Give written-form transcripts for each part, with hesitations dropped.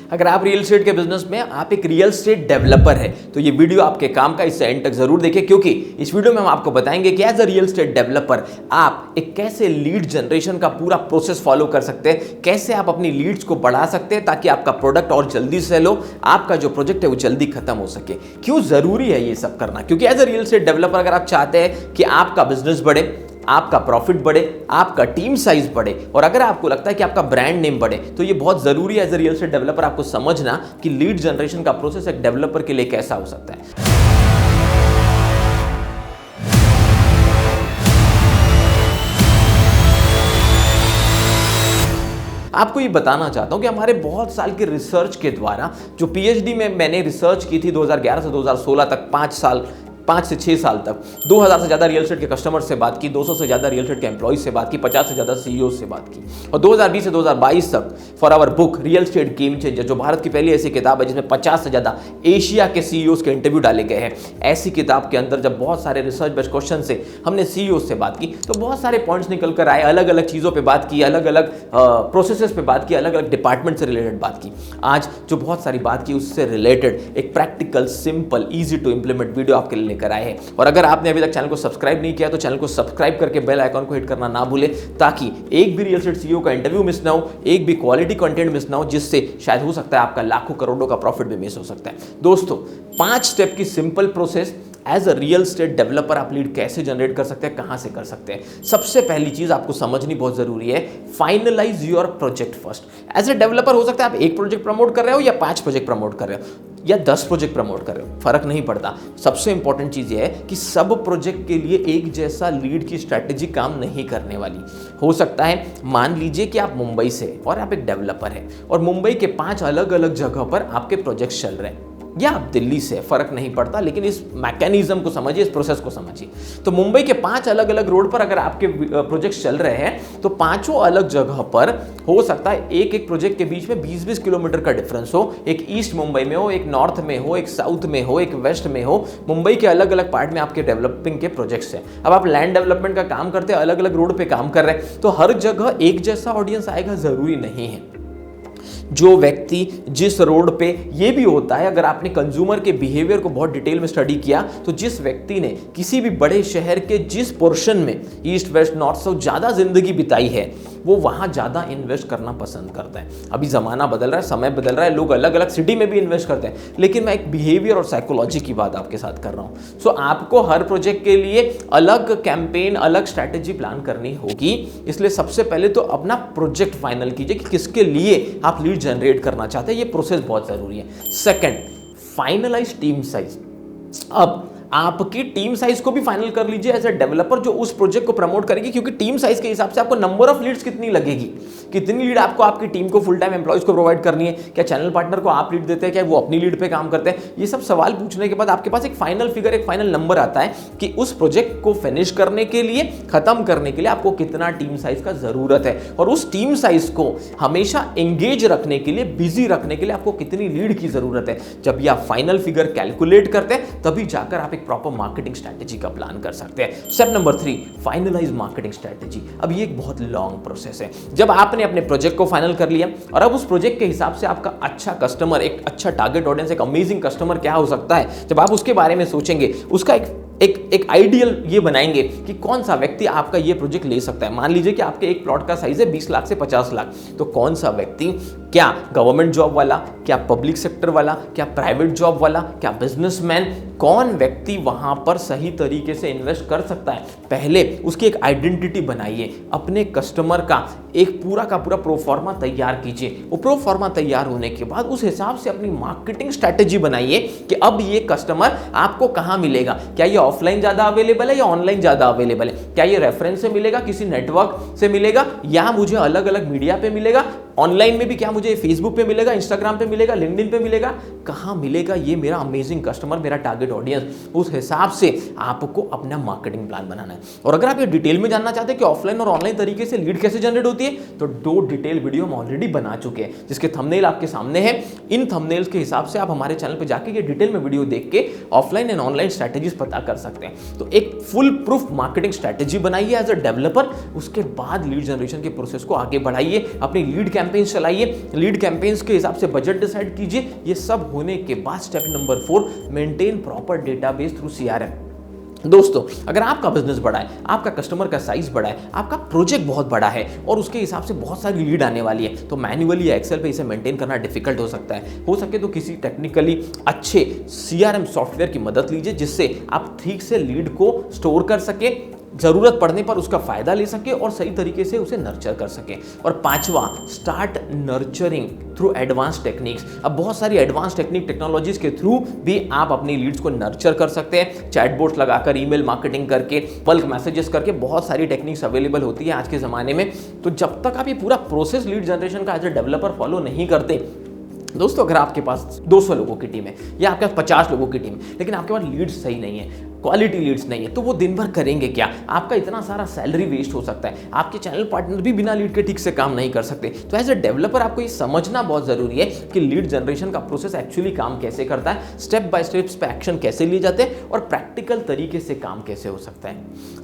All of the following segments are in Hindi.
अगर आप रियल एस्टेट के बिजनेस में आप एक रियल एस्टेट डेवलपर है तो ये वीडियो आपके काम का, इससे एंड तक जरूर देखिए, क्योंकि इस वीडियो में हम आपको बताएंगे कि as a real estate developer आप एक कैसे लीड जनरेशन का पूरा प्रोसेस फॉलो कर सकते हैं, कैसे आप अपनी लीड्स को बढ़ा सकते हैं ताकि आपका प्रोडक्ट और जल्दी सेल हो, आपका जो प्रोजेक्ट है वो जल्दी खत्म हो सके। क्यों जरूरी है ये सब करना? क्योंकि as a real estate developer अगर आप चाहते हैं कि आपका बिजनेस बढ़े, आपका प्रॉफिट बढ़े, आपका टीम साइज बढ़े और अगर आपको लगता है कि आपका ब्रांड नेम बढ़े, तो ये बहुत जरूरी है as a real estate developer आपको समझना कि लीड जनरेशन का प्रोसेस एक डेवलपर के लिए कैसा हो सकता है। आपको ये बताना चाहता हूं कि हमारे बहुत साल के रिसर्च के द्वारा, जो पीएचडी में मैंने रिसर्च की थी 2011 से 2016 तक, 5 से 6 साल तक 2000 से ज़्यादा रियल एस्टेट के कस्टमर से बात की, 200 से ज़्यादा रियल एस्टेट के एम्प्लॉइज से बात की, 50 से ज़्यादा सीईओ से बात की और 2020 से 2022 तक for our book real estate game changer, जो भारत की पहली ऐसी किताब है जिसमें 50 से ज़्यादा एशिया के सीईओ के इंटरव्यू डाले गए हैं। ऐसी किताब के अंदर जब बहुत सारे रिसर्च बेस्ड क्वेश्चन से हमने सीईओ से बात की तो बहुत सारे पॉइंट्स निकल कर आए, अलग अलग चीज़ों पर बात की, अलग अलग प्रोसेसेस पे बात की, अलग अलग डिपार्टमेंट से रिलेटेड बात की। आज जो बहुत सारी बात की उससे रिलेटेड एक practical, simple, easy to implement video आपके लिए लेकर आए हैं। और अगर आपने अभी तक चैनल को सब्सक्राइब नहीं किया तो चैनल को सब्सक्राइब करके बेल आइकॉन को हिट करना ना भूले, ताकि एक भी रियल एस्टेट सीईओ का इंटरव्यू मिस ना हो, एक भी क्वालिटी कंटेंट मिस ना हो, जिससे शायद हो सकता है आपका लाखों करोड़ों का प्रॉफिट भी मिस हो सकता है। दोस्तों, 5 स्टेप की simple process as a real estate developer आप लीड कैसे जनरेट कर सकते हैं, कहां से कर सकते हैं। सबसे पहली चीज आपको समझनी बहुत जरूरी है, finalise your project first. As a developer हो सकता है आप एक प्रोजेक्ट प्रमोट कर रहे हो या 5 प्रोजेक्ट प्रमोट कर रहे हो या 10 प्रोजेक्ट प्रमोट कर रहे हो, फर्क नहीं पड़ता। सबसे इंपॉर्टेंट चीज यह है कि सब प्रोजेक्ट के लिए एक जैसा लीड की स्ट्रैटेजी काम नहीं करने वाली। हो सकता है, मान लीजिए कि आप मुंबई से और आप एक डेवलपर हैं और मुंबई के 5 अलग अलग जगह पर आपके प्रोजेक्ट चल रहे हैं, या आप दिल्ली से, फर्क नहीं पड़ता, लेकिन इस मैकेनिज्म को समझिए, इस प्रोसेस को समझिए। तो मुंबई के 5 अलग अलग रोड पर अगर आपके प्रोजेक्ट्स चल रहे हैं तो 5 अलग जगह पर हो सकता है एक एक प्रोजेक्ट के बीच में 20-20 किलोमीटर का डिफरेंस हो। एक ईस्ट मुंबई में हो, एक नॉर्थ में हो, एक साउथ में हो, एक वेस्ट में हो। मुंबई के अलग अलग पार्ट में आपके डेवलपिंग के प्रोजेक्ट्स हैं। अब आप लैंड डेवलपमेंट का काम करते हैं, अलग अलग रोड पे काम कर रहे हैं, तो हर जगह एक जैसा ऑडियंस आएगा जरूरी नहीं है। जो व्यक्ति जिस रोड पे, ये भी होता है, अगर आपने कंज्यूमर के बिहेवियर को बहुत डिटेल में स्टडी किया तो जिस व्यक्ति ने किसी भी बड़े शहर के जिस पोर्शन में ईस्ट वेस्ट नॉर्थ साउथ ज्यादा जिंदगी बिताई है वो वहां ज्यादा इन्वेस्ट करना पसंद करता है। अभी जमाना बदल रहा है, समय बदल रहा है, लोग अलग अलग सिटी में भी इन्वेस्ट करते हैं, लेकिन मैं एक बिहेवियर और साइकोलॉजी की बात आपके साथ कर रहा हूं। सो आपको हर प्रोजेक्ट के लिए अलग कैंपेन, अलग स्ट्रैटेजी प्लान करनी होगी। इसलिए सबसे पहले तो अपना प्रोजेक्ट फाइनल कीजिए कि किसके लिए आप लीड जनरेट करना चाहते हैं, ये प्रोसेस बहुत जरूरी है। Second, finalise team size. अब आपकी टीम साइज को भी फाइनल कर लीजिए एज ए डेवलपर जो उस प्रोजेक्ट को प्रमोट करेगी, क्योंकि टीम साइज के हिसाब से आपको नंबर ऑफ लीड्स कितनी लगेगी, कितनी लीड आपको आपकी टीम को फुल टाइम एम्प्लॉइज को प्रोवाइड करनी है, क्या चैनल पार्टनर को आप लीड देते हैं, क्या वो अपनी लीड पे काम करते हैं, ये सब सवाल पूछने के बाद आपके पास एक फाइनल फिगर, एक फाइनल नंबर आता है कि उस प्रोजेक्ट को फिनिश करने के लिए, खत्म करने के लिए आपको कितना टीम साइज का जरूरत है और उस टीम साइज को हमेशा एंगेज रखने के लिए, बिजी रखने के लिए आपको कितनी लीड की जरूरत है। जब ये आप फाइनल फिगर कैलकुलेट करते हैं तभी जाकर आप एक प्रॉपर मार्केटिंग स्ट्रैटेजी का प्लान कर सकते हैं। Step number 3, finalise marketing strategy. अब ये एक बहुत लॉन्ग प्रोसेस है। जब आपने अपने प्रोजेक्ट को फाइनल कर लिया और अब उस प्रोजेक्ट के हिसाब से आपका अच्छा कस्टमर, एक अच्छा टारगेट ऑडियंस, एक अमेजिंग कस्टमर क्या हो सकता है, जब आप उसके बारे में सोचेंगे, उसका एक आइडियल ये बनाएंगे कि कौन सा व्यक्ति आपका ये प्रोजेक्ट ले सकता है। मान लीजिए कि आपके एक प्लॉट का साइज है 20 लाख से 50 लाख, तो कौन सा व्यक्ति, क्या गवर्नमेंट जॉब वाला, क्या पब्लिक सेक्टर वाला, क्या प्राइवेट जॉब वाला, क्या बिजनेसमैन, कौन व्यक्ति वहां पर सही तरीके से इन्वेस्ट कर सकता है। पहले उसकी एक आइडेंटिटी बनाइए, अपने कस्टमर का एक पूरा का पूरा प्रोफॉर्मा तैयार कीजिए। वो प्रोफॉर्मा तैयार होने के बाद उस हिसाब से अपनी मार्केटिंग स्ट्रैटेजी बनाइए कि अब ये कस्टमर आपको कहां मिलेगा, क्या ये ऑफलाइन ज्यादा अवेलेबल है या ऑनलाइन ज्यादा अवेलेबल है, क्या ये रेफरेंस से मिलेगा, किसी नेटवर्क से मिलेगा, या मुझे अलग अलग मीडिया पे मिलेगा, ऑनलाइन में भी क्या मुझे फेसबुक पे मिलेगा, इंस्टाग्राम पे मिलेगा, लिंक्डइन पे मिलेगा, कहां मिलेगा ये मेरा अमेजिंग कस्टमर, मेरा टारगेट ऑडियंस। उस हिसाब से आपको अपना मार्केटिंग प्लान बनाना है। और अगर आप ये डिटेल में जानना चाहते हैं कि ऑफलाइन और ऑनलाइन तरीके से लीड कैसे जनरेट होती है, तो 2 डिटेल वीडियो हम ऑलरेडी बना चुके हैं, जिसके थंबनेल आपके सामने है। इन थंबनेल्स के हिसाब से आप हमारे चैनल पे जाके ये डिटेल में वीडियो देख के ऑफलाइन एंड ऑनलाइन स्ट्रैटेजीज पता कर सकते हैं। तो एक फुल प्रूफ मार्केटिंग स्ट्रैटेजी बनाइए एज अ डेवलपर, उसके बाद लीड जनरेशन के प्रोसेस को आगे बढ़ाइए, अपनी लीड कैंपेन्स चलाइए, लीड कैंपेन्स के हिसाब से बजट डिसाइड कीजिए। ये सब होने के बाद step number 4, maintain proper database through CRM। दोस्तों, अगर आपका बिजनेस बड़ा है, आपका कस्टमर का साइज बड़ा है, आपका प्रोजेक्ट बहुत बड़ा है और उसके हिसाब से बहुत सारी लीड आने वाली है, तो मैन्युअली या एक्सेल पे इसे मेंटेन करना डिफिकल्ट हो सकता है। हो सके तो किसी टेक्निकली अच्छे CRM सॉफ्टवेयर की मदद लीजिए, जिससे आप ठीक से लीड को स्टोर कर सके, जरूरत पड़ने पर उसका फायदा ले सके और सही तरीके से उसे नर्चर कर सके। और पांचवा, start nurturing through advance techniques. अब बहुत सारी एडवांस टेक्नोलॉजीज के थ्रू भी आप अपनी लीड्स को नर्चर कर सकते हैं। चैटबॉट्स लगाकर, ईमेल मार्केटिंग करके, बल्क मैसेजेस करके, बहुत सारी टेक्निक्स अवेलेबल होती है आज के ज़माने में। तो जब तक आप ये पूरा प्रोसेस लीड जनरेशन का एज ए डेवलपर फॉलो नहीं करते, दोस्तों, अगर आपके पास 200 लोगों की टीम है या आपके पास 50 लोगों की टीम है, लेकिन आपके पास लीड्स सही नहीं है, क्वालिटी लीड्स नहीं है, तो वो दिन भर करेंगे क्या? आपका इतना सारा सैलरी वेस्ट हो सकता है, आपके चैनल पार्टनर भी बिना लीड के ठीक से काम नहीं कर सकते। तो एज ए डेवलपर आपको ये समझना बहुत जरूरी है कि लीड जनरेशन का प्रोसेस एक्चुअली काम कैसे करता है, स्टेप बाय स्टेप्स पे एक्शन कैसे लिए जाते हैं और प्रैक्टिकल तरीके से काम कैसे हो सकता है।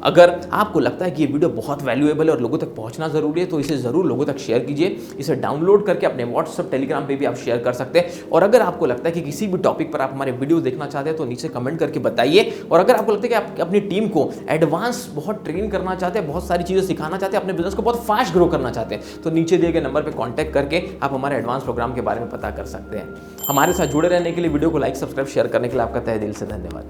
अगर आपको लगता है कि ये वीडियो बहुत वैल्यूएबल है और लोगों तक पहुंचना जरूरी है, तो इसे जरूर लोगों तक शेयर कीजिए। इसे डाउनलोड करके अपने व्हाट्सएप, टेलीग्राम पे भी आप शेयर कर सकते हैं। और अगर आपको लगता है कि किसी भी टॉपिक पर आप हमारे वीडियो देखना चाहते हैं, तो नीचे कमेंट करके बताइए। और अगर आपको लगता है कि आप अपनी टीम को एडवांस बहुत ट्रेन करना चाहते हैं, बहुत सारी चीजें सिखाना चाहते हैं, अपने बिजनेस को बहुत फास्ट ग्रो करना चाहते हैं, तो नीचे दिए गए नंबर पे कांटेक्ट करके आप हमारे एडवांस प्रोग्राम के बारे में पता कर सकते हैं। हमारे साथ जुड़े रहने के लिए, वीडियो को लाइक, सब्सक्राइब, शेयर करने के लिए आपका तहे दिल से धन्यवाद।